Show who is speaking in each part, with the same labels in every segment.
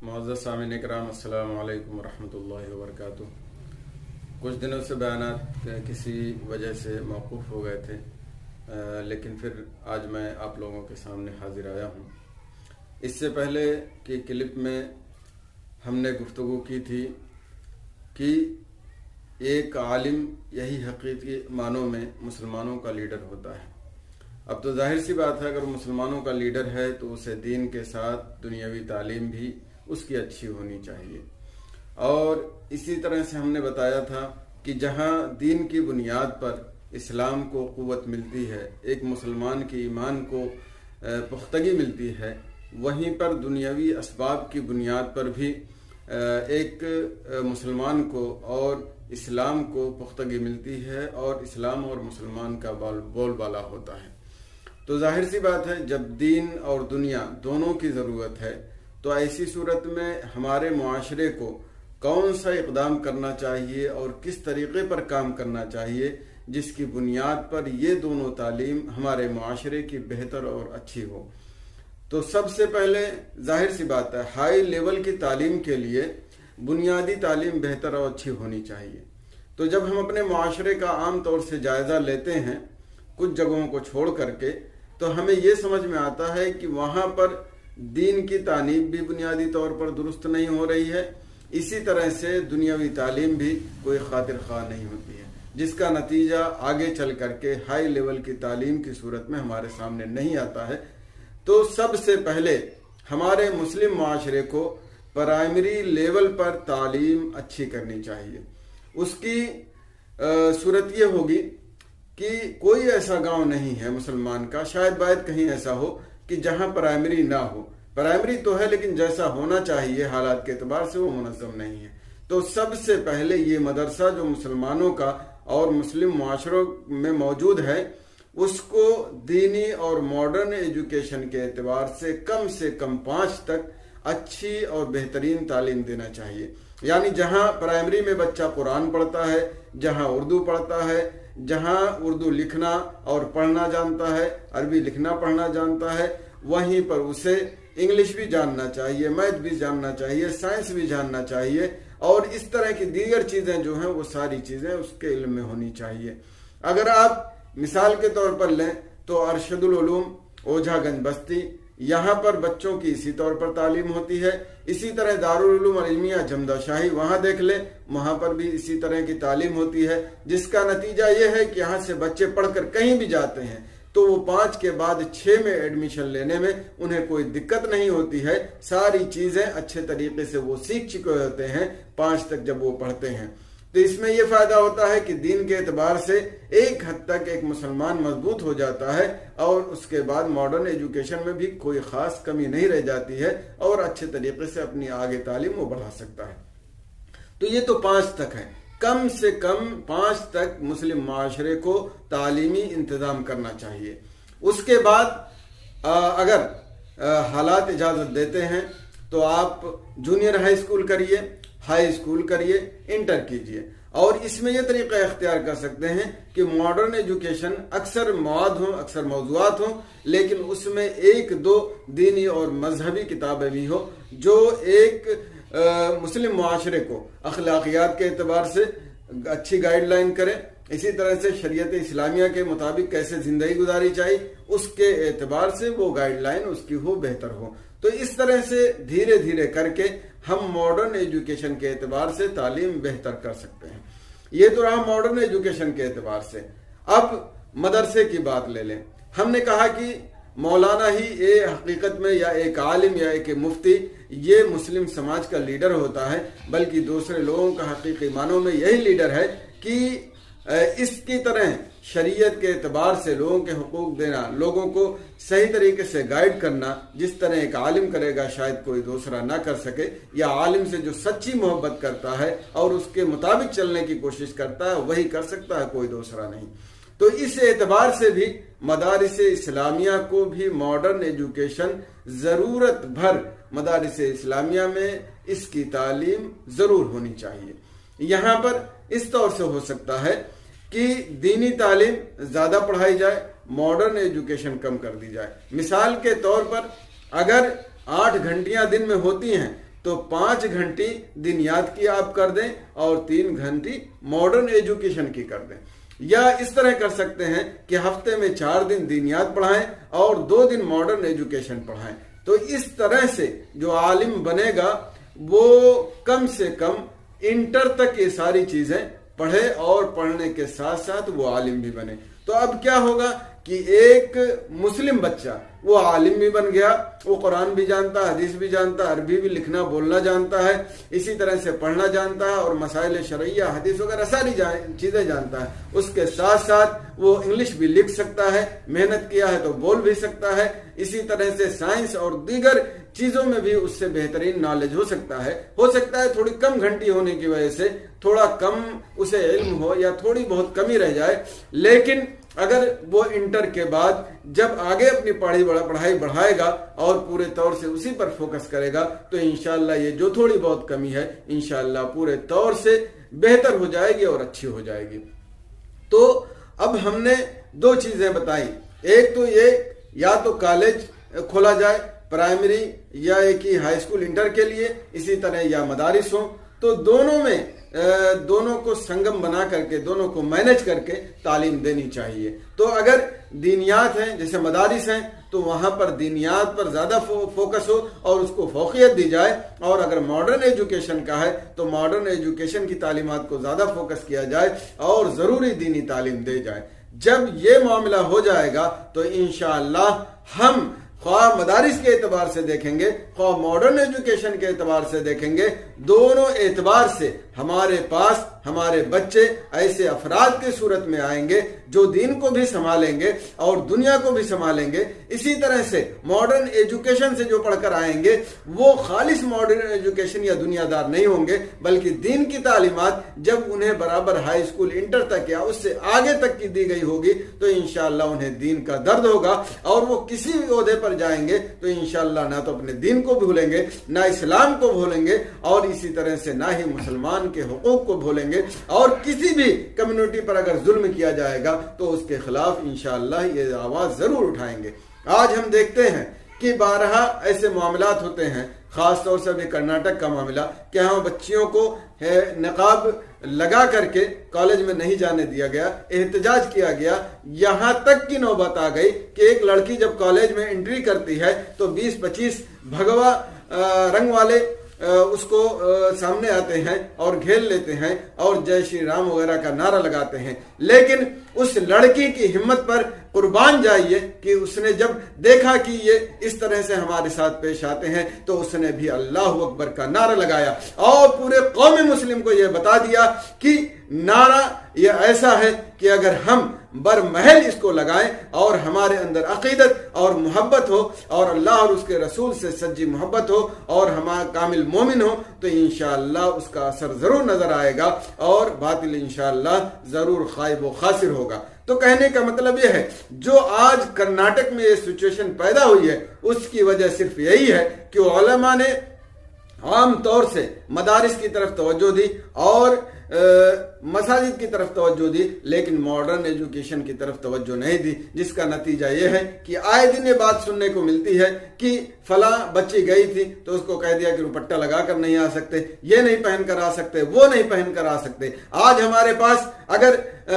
Speaker 1: معزز سامعین اکرام، السلام علیکم ورحمۃ اللہ وبرکاتہ۔ کچھ دنوں سے بیانات کسی وجہ سے موقوف ہو گئے تھے، لیکن پھر آج میں آپ لوگوں کے سامنے حاضر آیا ہوں۔ اس سے پہلے کہ کلپ میں ہم نے گفتگو کی تھی کہ ایک عالم یہی حقیقی معنوں میں مسلمانوں کا لیڈر ہوتا ہے۔ اب تو ظاہر سی بات ہے، اگر مسلمانوں کا لیڈر ہے تو اسے دین کے ساتھ دنیاوی تعلیم بھی اس کی اچھی ہونی چاہیے۔ اور اسی طرح سے ہم نے بتایا تھا کہ جہاں دین کی بنیاد پر اسلام کو قوت ملتی ہے، ایک مسلمان کی ایمان کو پختگی ملتی ہے، وہیں پر دنیاوی اسباب کی بنیاد پر بھی ایک مسلمان کو اور اسلام کو پختگی ملتی ہے، اور اسلام اور مسلمان کا بول بالا ہوتا ہے۔ تو ظاہر سی بات ہے، جب دین اور دنیا دونوں کی ضرورت ہے تو ایسی صورت میں ہمارے معاشرے کو کون سا اقدام کرنا چاہیے اور کس طریقے پر کام کرنا چاہیے جس کی بنیاد پر یہ دونوں تعلیم ہمارے معاشرے کی بہتر اور اچھی ہو۔ تو سب سے پہلے ظاہر سی بات ہے، ہائی لیول کی تعلیم کے لیے بنیادی تعلیم بہتر اور اچھی ہونی چاہیے۔ تو جب ہم اپنے معاشرے کا عام طور سے جائزہ لیتے ہیں کچھ جگہوں کو چھوڑ کر کے، تو ہمیں یہ سمجھ میں آتا ہے کہ وہاں پر دین کی تعلیم بھی بنیادی طور پر درست نہیں ہو رہی ہے، اسی طرح سے دنیاوی تعلیم بھی کوئی خاطر خواہ نہیں ہوتی ہے، جس کا نتیجہ آگے چل کر کے ہائی لیول کی تعلیم کی صورت میں ہمارے سامنے نہیں آتا ہے۔ تو سب سے پہلے ہمارے مسلم معاشرے کو پرائمری لیول پر تعلیم اچھی کرنی چاہیے۔ اس کی صورت یہ ہوگی کہ کوئی ایسا گاؤں نہیں ہے مسلمان کا، شاید باید کہیں ایسا ہو کہ جہاں پرائمری نہ ہو۔ پرائمری تو ہے، لیکن جیسا ہونا چاہیے حالات کے اعتبار سے وہ منظم نہیں ہے۔ تو سب سے پہلے یہ مدرسہ جو مسلمانوں کا اور مسلم معاشروں میں موجود ہے، اس کو دینی اور ماڈرن ایجوکیشن کے اعتبار سے کم 5 تک اچھی اور بہترین تعلیم دینا چاہیے۔ یعنی جہاں پرائمری میں بچہ قرآن پڑھتا ہے، جہاں اردو پڑھتا ہے، جہاں اردو لکھنا اور پڑھنا جانتا ہے، عربی لکھنا پڑھنا جانتا ہے، وہیں پر اسے انگلش بھی جاننا چاہیے، میتھ بھی جاننا چاہیے، سائنس بھی جاننا چاہیے، اور اس طرح کی دیگر چیزیں جو ہیں وہ ساری چیزیں اس کے علم میں ہونی چاہیے۔ اگر آپ مثال کے طور پر لیں تو ارشد العلوم اوجھا گنج بستی، یہاں پر بچوں کی اسی طور پر تعلیم ہوتی ہے۔ اسی طرح دارالعلوم العلمیہ جمدہ شاہی، وہاں دیکھ لیں، وہاں پر بھی اسی طرح کی تعلیم ہوتی ہے، جس کا نتیجہ یہ ہے کہ یہاں سے بچے پڑھ کر کہیں بھی جاتے ہیں تو وہ 5 کے بعد 6 میں ایڈمیشن لینے میں انہیں کوئی دقت نہیں ہوتی ہے۔ ساری چیزیں اچھے طریقے سے وہ سیکھ چکے ہوتے ہیں 5 تک جب وہ پڑھتے ہیں۔ تو اس میں یہ فائدہ ہوتا ہے کہ دین کے اعتبار سے ایک حد تک ایک مسلمان مضبوط ہو جاتا ہے، اور اس کے بعد ماڈرن ایجوکیشن میں بھی کوئی خاص کمی نہیں رہ جاتی ہے، اور اچھے طریقے سے اپنی آگے تعلیم وہ بڑھا سکتا ہے۔ تو یہ تو 5 تک ہے، کم سے کم 5 تک مسلم معاشرے کو تعلیمی انتظام کرنا چاہیے۔ اس کے بعد اگر حالات اجازت دیتے ہیں تو آپ جونیئر ہائی اسکول کریے، ہائی اسکول کریے، انٹر کیجئے، اور اس میں یہ طریقہ اختیار کر سکتے ہیں کہ ماڈرن ایجوکیشن اکثر مواد ہوں، اکثر موضوعات ہوں، لیکن اس میں 1-2 دینی اور مذہبی کتابیں بھی ہوں جو ایک مسلم معاشرے کو اخلاقیات کے اعتبار سے اچھی گائیڈ لائن کرے، اسی طرح سے شریعت اسلامیہ کے مطابق کیسے زندگی گزاری چاہیے اس کے اعتبار سے وہ گائیڈ لائن اس کی ہو، بہتر ہو۔ تو اس طرح سے دھیرے دھیرے کر کے ہم ماڈرن ایجوکیشن کے اعتبار سے تعلیم بہتر کر سکتے ہیں۔ یہ تو رہا ماڈرن ایجوکیشن کے اعتبار سے۔ اب مدرسے کی بات لے لیں۔ ہم نے کہا کہ مولانا ہی حقیقت میں یا ایک عالم یا ایک مفتی یہ مسلم سماج کا لیڈر ہوتا ہے، بلکہ دوسرے لوگوں کا حقیقی معنوں میں یہی لیڈر ہے کہ اس کی طرح شریعت کے اعتبار سے لوگوں کے حقوق دینا، لوگوں کو صحیح طریقے سے گائیڈ کرنا، جس طرح ایک عالم کرے گا شاید کوئی دوسرا نہ کر سکے، یا عالم سے جو سچی محبت کرتا ہے اور اس کے مطابق چلنے کی کوشش کرتا ہے وہی کر سکتا ہے، کوئی دوسرا نہیں۔ تو اس اعتبار سے بھی مدارس اسلامیہ کو بھی ماڈرن ایجوکیشن ضرورت بھر مدارس اسلامیہ میں اس کی تعلیم ضرور ہونی چاہیے۔ یہاں پر اس طور سے ہو سکتا ہے کہ دینی تعلیم زیادہ پڑھائی جائے، ماڈرن ایجوکیشن کم کر دی جائے۔ مثال کے طور پر اگر 8 گھنٹیاں دن میں ہوتی ہیں تو 5 گھنٹے دینیات کی آپ کر دیں اور 3 گھنٹے ماڈرن ایجوکیشن کی کر دیں، یا اس طرح کر سکتے ہیں کہ ہفتے میں 4 دن دینیات پڑھائیں اور 2 دن ماڈرن ایجوکیشن پڑھائیں۔ تو اس طرح سے جو عالم بنے گا وہ کم سے کم انٹر تک یہ ساری چیزیں پڑھے اور پڑھنے کے ساتھ ساتھ وہ عالم بھی بنے۔ تو اب کیا ہوگا کہ ایک مسلم بچہ وہ عالم بھی بن گیا، وہ قرآن بھی جانتا ہے، حدیث بھی جانتا ہے، عربی بھی لکھنا بولنا جانتا ہے، اسی طرح سے پڑھنا جانتا ہے اور مسائل شرعیہ حدیث وغیرہ ساری چیزیں جانتا ہے۔ اس کے ساتھ ساتھ وہ انگلش بھی لکھ سکتا ہے، محنت کیا ہے تو بول بھی سکتا ہے، اسی طرح سے سائنس اور دیگر چیزوں میں بھی اس سے بہترین نالج ہو سکتا ہے تھوڑی کم گھنٹی ہونے کی وجہ سے تھوڑا کم اسے علم ہو یا تھوڑی بہت کمی رہ جائے، لیکن اگر وہ انٹر کے بعد جب آگے اپنی پڑھائی بڑھائے گا اور پورے طور سے اسی پر فوکس کرے گا تو انشاءاللہ یہ جو تھوڑی بہت کمی ہے انشاءاللہ پورے طور سے بہتر ہو جائے گی اور اچھی ہو جائے گی۔ تو اب ہم نے 2 چیزیں بتائی، ایک تو یہ یا تو کالج کھولا جائے پرائمری یا ایک ہی ہائی اسکول انٹر کے لیے، اسی طرح یا مدارس ہوں، تو دونوں کو سنگم بنا کر کے دونوں کو مینج کر کے تعلیم دینی چاہیے۔ تو اگر دینیات ہیں جیسے مدارس ہیں تو وہاں پر دینیات پر زیادہ فوکس ہو اور اس کو فوقیت دی جائے، اور اگر ماڈرن ایجوکیشن کا ہے تو ماڈرن ایجوکیشن کی تعلیمات کو زیادہ فوکس کیا جائے اور ضروری دینی تعلیم دے جائے۔ جب یہ معاملہ ہو جائے گا تو انشاءاللہ ہم خواہ مدارس کے اعتبار سے دیکھیں گے خواہ ماڈرن ایجوکیشن کے اعتبار سے دیکھیں گے، دونوں اعتبار سے ہمارے پاس ہمارے بچے ایسے افراد کی صورت میں آئیں گے جو دین کو بھی سنبھالیں گے اور دنیا کو بھی سنبھالیں گے۔ اسی طرح سے ماڈرن ایجوکیشن سے جو پڑھ کر آئیں گے وہ خالص ماڈرن ایجوکیشن یا دنیا دار نہیں ہوں گے، بلکہ دین کی تعلیمات جب انہیں برابر ہائی اسکول انٹر تک یا اس سے آگے تک کی دی گئی ہوگی تو انشاءاللہ انہیں دین کا درد ہوگا، اور وہ کسی بھی عہدے پر جائیں گے تو انشاءاللہ نہ تو اپنے دین کو بھولیں گے، نہ اسلام کو بھولیں گے، اور اسی طرح سے نہ ہی مسلمان کے حقوق کو بھولیں گے، اور کسی بھی کمیونٹی پر اگر ظلم کیا جائے گا تو اس کے خلاف انشاءاللہ یہ آواز ضرور اٹھائیں گے۔ آج ہم دیکھتے ہیں کہ بارہا ایسے معاملات ہوتے ہیں، خاص طور سے ابھی کرناٹک کا معاملہ کہ ہاں بچیوں کو نقاب لگا کر کے کالج میں نہیں جانے دیا گیا، احتجاج کیا گیا، یہاں تک کی نوبت آ گئی کہ ایک لڑکی جب کالج میں انٹری کرتی ہے تو 20-25 بھگوا رنگ والے اس کو سامنے آتے ہیں اور گھیر لیتے ہیں اور جے شری رام وغیرہ کا نعرہ لگاتے ہیں، لیکن اس لڑکی کی ہمت پر قربان جائیے کہ اس نے جب دیکھا کہ یہ اس طرح سے ہمارے ساتھ پیش آتے ہیں تو اس نے بھی اللہ اکبر کا نعرہ لگایا اور پورے قوم مسلم کو یہ بتا دیا کہ نعرہ یہ ایسا ہے کہ اگر ہم برمحل اس کو لگائیں اور ہمارے اندر عقیدت اور محبت ہو اور اللہ اور اس کے رسول سے سچی محبت ہو اور ہمارا کامل مومن ہو تو انشاءاللہ اس کا اثر ضرور نظر آئے گا اور باطل انشاءاللہ ضرور خائب و خاسر ہوگا۔ تو کہنے کا مطلب یہ ہے جو آج کرناٹک میں یہ سچویشن پیدا ہوئی ہے اس کی وجہ صرف یہی ہے کہ علماء نے عام طور سے مدارس کی طرف توجہ دی اور مساجد کی طرف توجہ دی، لیکن ماڈرن ایجوکیشن کی طرف توجہ نہیں دی، جس کا نتیجہ یہ ہے کہ آئے دن یہ بات سننے کو ملتی ہے کہ فلاں بچی گئی تھی تو اس کو کہہ دیا کہ دوپٹہ لگا کر نہیں آ سکتے، یہ نہیں پہن کر آ سکتے، وہ نہیں پہن کر آ سکتے۔ آج ہمارے پاس اگر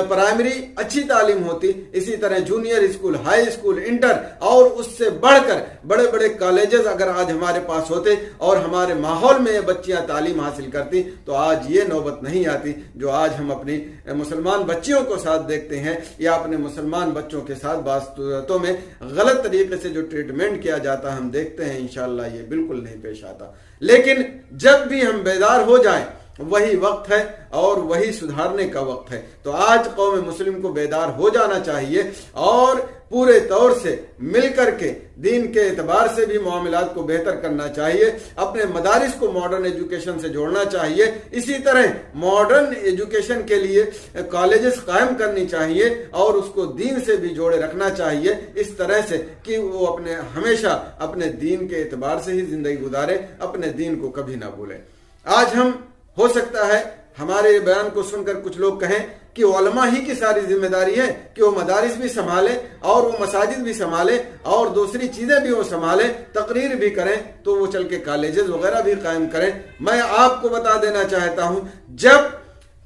Speaker 1: پرائمری اچھی تعلیم ہوتی، اسی طرح junior school, high school, inter اور اس سے بڑھ کر بڑے بڑے کالجز اگر آج ہمارے پاس ہوتے اور ہمارے ماحول میں یہ بچیاں تعلیم حاصل کرتی تو آج یہ نوبت نہیں آتی جو آج ہم اپنی مسلمان بچیوں کو ساتھ دیکھتے ہیں، یا اپنے مسلمان بچوں کے ساتھ بعض صورتوں میں غلط طریقے سے جو ٹریٹمنٹ کیا جاتا ہم دیکھتے ہیں، انشاءاللہ یہ بالکل نہیں پیش آتا۔ لیکن جب بھی ہم بیدار ہو جائیں وہی وقت ہے اور وہی سدھارنے کا وقت ہے۔ تو آج قوم مسلم کو بیدار ہو جانا چاہیے اور پورے طور سے مل کر کے دین کے اعتبار سے بھی معاملات کو بہتر کرنا چاہیے، اپنے مدارس کو ماڈرن ایجوکیشن سے جوڑنا چاہیے، اسی طرح ماڈرن ایجوکیشن کے لیے کالجز قائم کرنی چاہیے اور اس کو دین سے بھی جوڑے رکھنا چاہیے، اس طرح سے کہ وہ ہمیشہ اپنے دین کے اعتبار سے ہی زندگی گزارے، اپنے دین کو کبھی نہ بھولے۔ آج ہم ہو سکتا ہے ہمارے بیان کو سن کر کچھ لوگ کہیں کہ علماء ہی کی ساری ذمہ داری ہے کہ وہ مدارس بھی سنبھالیں اور وہ مساجد بھی سنبھالیں اور دوسری چیزیں بھی وہ سنبھالیں، تقریر بھی کریں، تو وہ چل کے کالجز وغیرہ بھی قائم کریں۔ میں آپ کو بتا دینا چاہتا ہوں، جب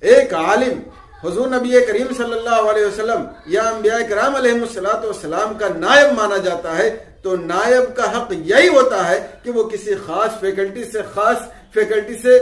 Speaker 1: ایک عالم حضور نبی کریم صلی اللہ علیہ وسلم یا انبیاء کرام علیہ السلام کا نائب مانا جاتا ہے تو نائب کا حق یہی ہوتا ہے کہ وہ کسی خاص فیکلٹی سے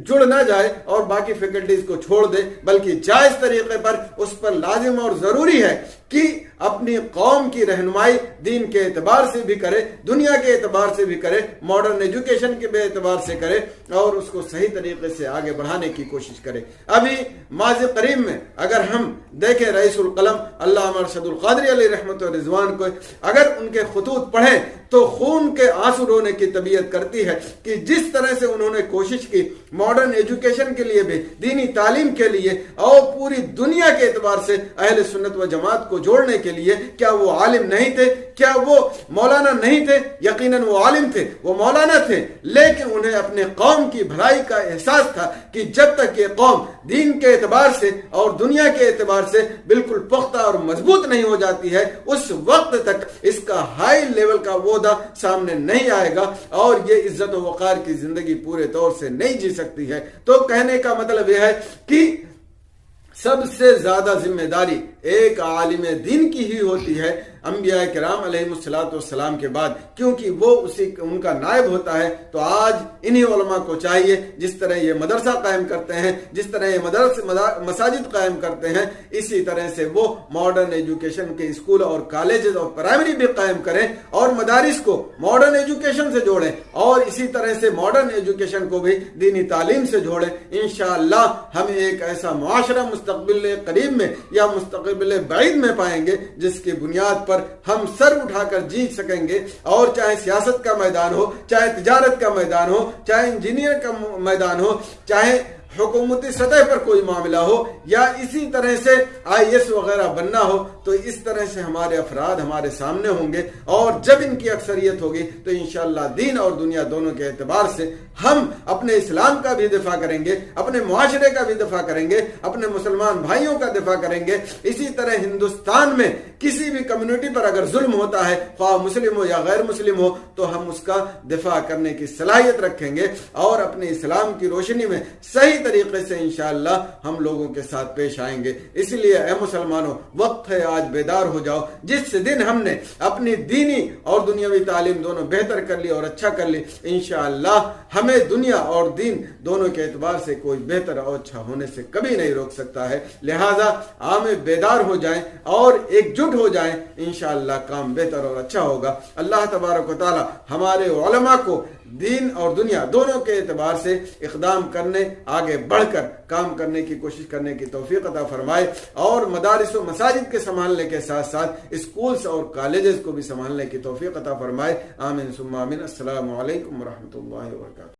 Speaker 1: جڑ نہ جائے اور باقی فیکلٹیز کو چھوڑ دے، بلکہ جائز طریقے پر اس پر لازم اور ضروری ہے کہ اپنی قوم کی رہنمائی دین کے اعتبار سے بھی کرے، دنیا کے اعتبار سے بھی کرے، ماڈرن ایجوکیشن کے بے اعتبار سے کرے اور اس کو صحیح طریقے سے آگے بڑھانے کی کوشش کرے۔ ابھی ماضی قریب میں اگر ہم دیکھیں رئیس القلم علامہ ارشد القادری علیہ رحمت و رضوان کو، اگر ان کے خطوط پڑھیں تو خون کے آنسو رونے کی طبیعت کرتی ہے کہ جس طرح سے انہوں نے کوشش کی ماڈرن ایجوکیشن کے لیے بھی، دینی تعلیم کے لیے اور پوری دنیا کے اعتبار سے اہل سنت و جماعت کو جوڑنے کے لیے۔ کیا وہ عالم نہیں تھے؟ کیا وہ مولانا نہیں تھے؟ یقیناً وہ عالم تھے، وہ مولانا تھے، لیکن انہیں اپنے قوم کی بھلائی کا احساس تھا کہ جب تک یہ قوم دین کے اعتبار سے اور دنیا کے اعتبار سے بالکل پختہ اور مضبوط نہیں ہو جاتی ہے، اس وقت تک اس کا ہائی لیول کا وعدہ سامنے نہیں آئے گا اور یہ عزت و وقار کی زندگی پورے طور سے نہیں جی سکتی ہے۔ تو کہنے کا مطلب یہ ہے کہ سب سے زیادہ ذمہ داری ایک عالم دین کی ہی ہوتی ہے انبیاء کرام علیہ السلام کے بعد، کیونکہ وہ ان کا نائب ہوتا ہے۔ تو آج انہی علماء کو چاہیے، جس طرح یہ مدرسہ قائم کرتے ہیں، جس طرح یہ مساجد قائم کرتے ہیں، اسی طرح سے وہ ماڈرن ایجوکیشن کے اسکول اور کالجز اور پرائمری بھی قائم کریں اور مدارس کو ماڈرن ایجوکیشن سے جوڑیں اور اسی طرح سے ماڈرن ایجوکیشن کو بھی دینی تعلیم سے جوڑیں۔ انشاءاللہ ہم ایک ایسا معاشرہ مستقبل قریب میں یا مستقبل بعید میں پائیں گے جس کی بنیاد پر ہم سر اٹھا کر جیت سکیں گے، اور چاہے سیاست کا میدان ہو، چاہے تجارت کا میدان ہو، چاہے انجینئر کا میدان ہو، چاہے حکومتی سطح پر کوئی معاملہ ہو یا اسی طرح سے IAS وغیرہ بننا ہو، تو اس طرح سے ہمارے افراد ہمارے سامنے ہوں گے اور جب ان کی اکثریت ہوگی تو انشاءاللہ دین اور دنیا دونوں کے اعتبار سے ہم اپنے اسلام کا بھی دفاع کریں گے، اپنے معاشرے کا بھی دفاع کریں گے، اپنے مسلمان بھائیوں کا دفاع کریں گے۔ اسی طرح ہندوستان میں کسی بھی کمیونٹی پر اگر ظلم ہوتا ہے، خواہ مسلم ہو یا غیر مسلم ہو، تو ہم اس کا دفاع کرنے کی صلاحیت رکھیں گے اور اپنے اسلام کی روشنی میں صحیح طریقے سے انشاءاللہ ہم لوگوں کے ساتھ پیش آئیں گے۔ اس لیے اے مسلمانوں، وقت ہے آج بیدار ہو جاؤ۔ جس دن ہم نے اپنی دینی اور دنیاوی تعلیم دونوں بہتر کر لی اور اچھا کر لی، انشاءاللہ ہمیں دنیا اور دین دونوں کے اعتبار سے کوئی بہتر اور اچھا ہونے سے کبھی نہیں روک سکتا ہے۔ لہٰذا عام بیدار ہو جائیں اور ایک جٹ ہو جائیں، انشاءاللہ کام بہتر اور اچھا ہوگا۔ اللہ تبارک و تعالی ہمارے علماء کو دین اور دنیا دونوں کے اعتبار سے اقدام کرنے، آگے بڑھ کر کام کرنے کی کوشش کرنے کی توفیق عطا فرمائے اور مدارس و مساجد کے سنبھالنے کے ساتھ ساتھ اسکولز اور کالجز کو بھی سنبھالنے کی توفیق عطا فرمائے۔ آمین ثم آمین۔ السلام علیکم ورحمۃ اللہ وبرکاتہ۔